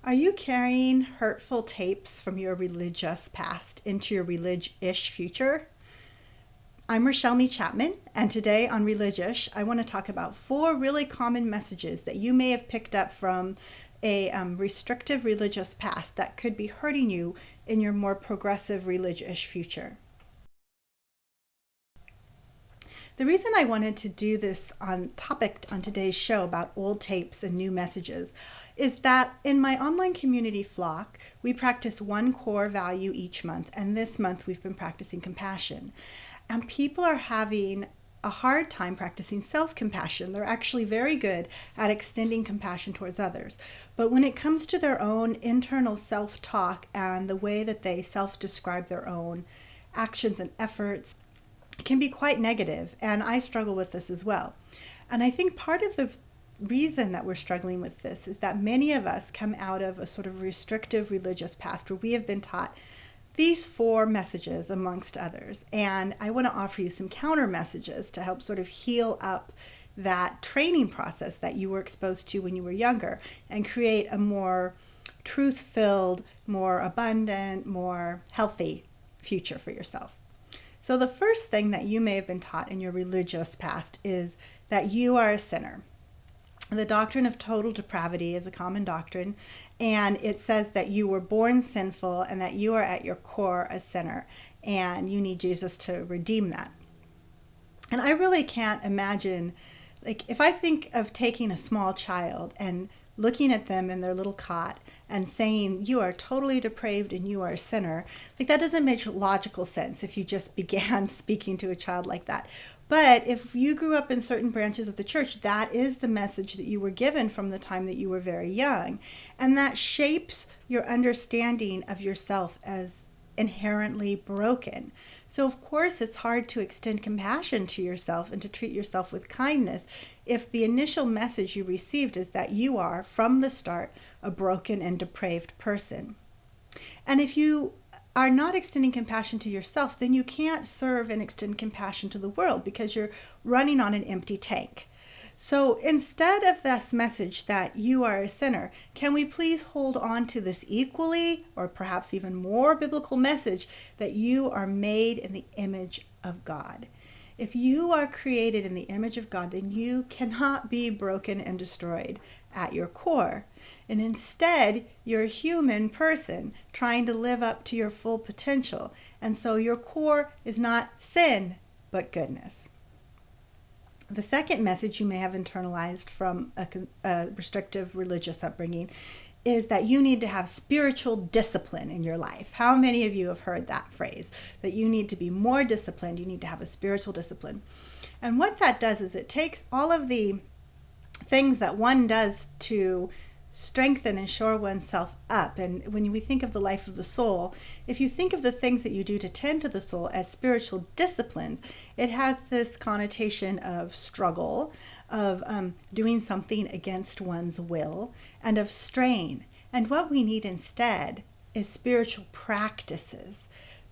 Are you carrying hurtful tapes from your religious past into your relig-ish future? I'm Rachelle Mee-Chapman, and today on Relig-ish, I want to talk about 4 really common messages that you may have picked up from a restrictive religious past that could be hurting you in your more progressive relig-ish future. The reason I wanted to do this topic on today's show about old tapes and new messages is that in my online community Flock, we practice one core value each month, and this month we've been practicing compassion. And people are having a hard time practicing self-compassion. They're actually very good at extending compassion towards others. But when it comes to their own internal self-talk and the way that they self-describe their own actions and efforts, can be quite negative, and I struggle with this as well. And I think part of the reason that we're struggling with this is that many of us come out of a sort of restrictive religious past where we have been taught these 4 messages amongst others. And I want to offer you some counter messages to help sort of heal up that training process that you were exposed to when you were younger and create a more truth-filled, more abundant, more healthy future for yourself. So the first thing that you may have been taught in your religious past is that you are a sinner. The doctrine of total depravity is a common doctrine, and it says that you were born sinful and that you are at your core a sinner, and you need Jesus to redeem that. And I really can't imagine, like, if I think of taking a small child and looking at them in their little cot and saying, you are totally depraved and you are a sinner, like, that doesn't make logical sense if you just began speaking to a child like that. But if you grew up in certain branches of the church, that is the message that you were given from the time that you were very young. And that shapes your understanding of yourself as inherently broken. So of course it's hard to extend compassion to yourself and to treat yourself with kindness if the initial message you received is that you are, from the start, a broken and depraved person. And if you are not extending compassion to yourself, then you can't serve and extend compassion to the world because you're running on an empty tank. So instead of this message that you are a sinner, can we please hold on to this equally or perhaps even more biblical message that you are made in the image of God? If you are created in the image of God, then you cannot be broken and destroyed at your core. And instead, you're a human person trying to live up to your full potential. And so your core is not sin, but goodness. The second message you may have internalized from a restrictive religious upbringing is that you need to have spiritual discipline in your life. How many of you have heard that phrase? That you need to be more disciplined, you need to have a spiritual discipline. And what that does is it takes all of the things that one does to strengthen and shore oneself up. And when we think of the life of the soul, if you think of the things that you do to tend to the soul as spiritual disciplines, it has this connotation of struggle, of doing something against one's will, and of strain. And what we need instead is spiritual practices,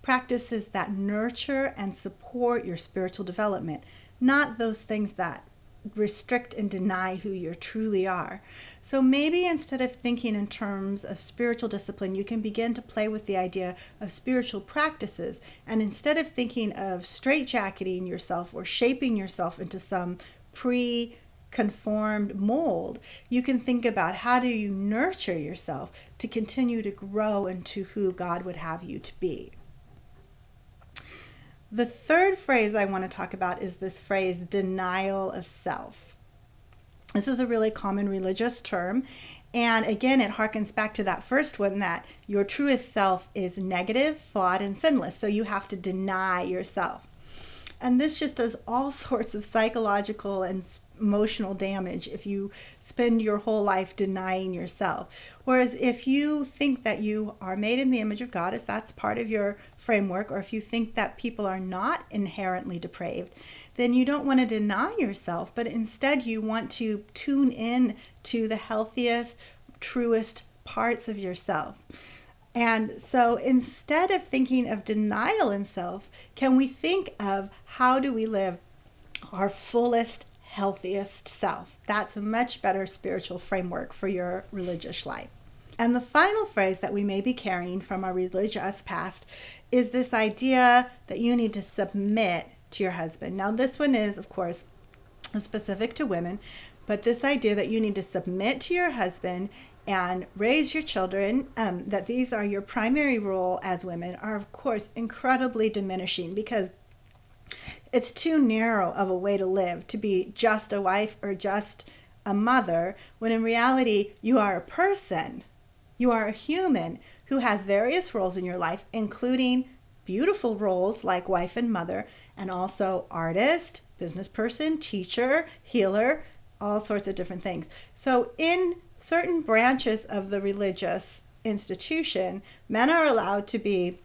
practices that nurture and support your spiritual development, not those things that restrict and deny who you truly are. So maybe instead of thinking in terms of spiritual discipline, you can begin to play with the idea of spiritual practices. And instead of thinking of straitjacketing yourself or shaping yourself into some pre-conformed mold, you can think about how do you nurture yourself to continue to grow into who God would have you to be. The third phrase I want to talk about is this phrase, denial of self. This is a really common religious term. And again, it harkens back to that first one, that your truest self is negative, flawed, and sinless. So you have to deny yourself. And this just does all sorts of psychological and emotional damage if you spend your whole life denying yourself. Whereas if you think that you are made in the image of God, if that's part of your framework, or if you think that people are not inherently depraved, then you don't want to deny yourself, but instead you want to tune in to the healthiest, truest parts of yourself. And so instead of thinking of denial in self, can we think of how do we live our fullest, healthiest self? That's a much better spiritual framework for your religious life. And the final phrase that we may be carrying from our religious past is this idea that you need to submit to your husband. Now, this one is, of course, specific to women, but this idea that you need to submit to your husband and raise your children, that these are your primary role as women, are, of course, incredibly diminishing, because it's too narrow of a way to live to be just a wife or just a mother, when in reality, you are a person. You are a human who has various roles in your life, including beautiful roles like wife and mother, and also artist, business person, teacher, healer, all sorts of different things. So in certain branches of the religious institution, men are allowed to be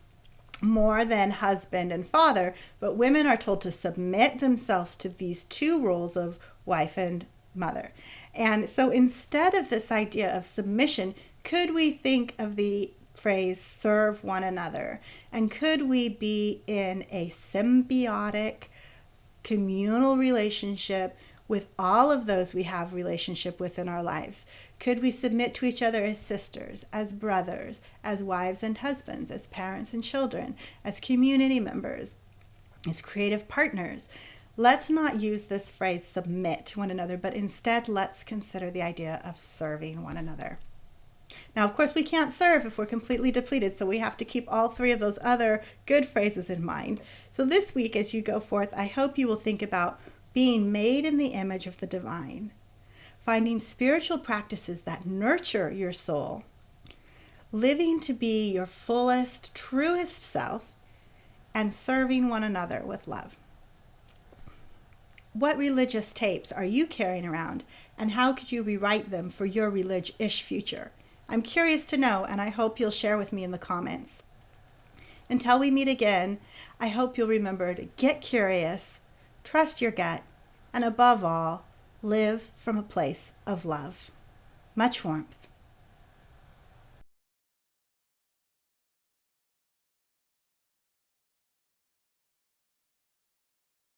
more than husband and father, but women are told to submit themselves to these two roles of wife and mother. And so instead of this idea of submission, could we think of the phrase serve one another? And could we be in a symbiotic communal relationship with all of those we have relationship with in our lives? Could we submit to each other as sisters, as brothers, as wives and husbands, as parents and children, as community members, as creative partners? Let's not use this phrase submit to one another, but instead let's consider the idea of serving one another. Now, of course, we can't serve if we're completely depleted, so we have to keep all three of those other good phrases in mind. So this week, as you go forth, I hope you will think about being made in the image of the divine, finding spiritual practices that nurture your soul, living to be your fullest, truest self, and serving one another with love. What religious tapes are you carrying around, and how could you rewrite them for your relig-ish future? I'm curious to know, and I hope you'll share with me in the comments. Until we meet again, I hope you'll remember to get curious, trust your gut, and above all, live from a place of love. Much warmth.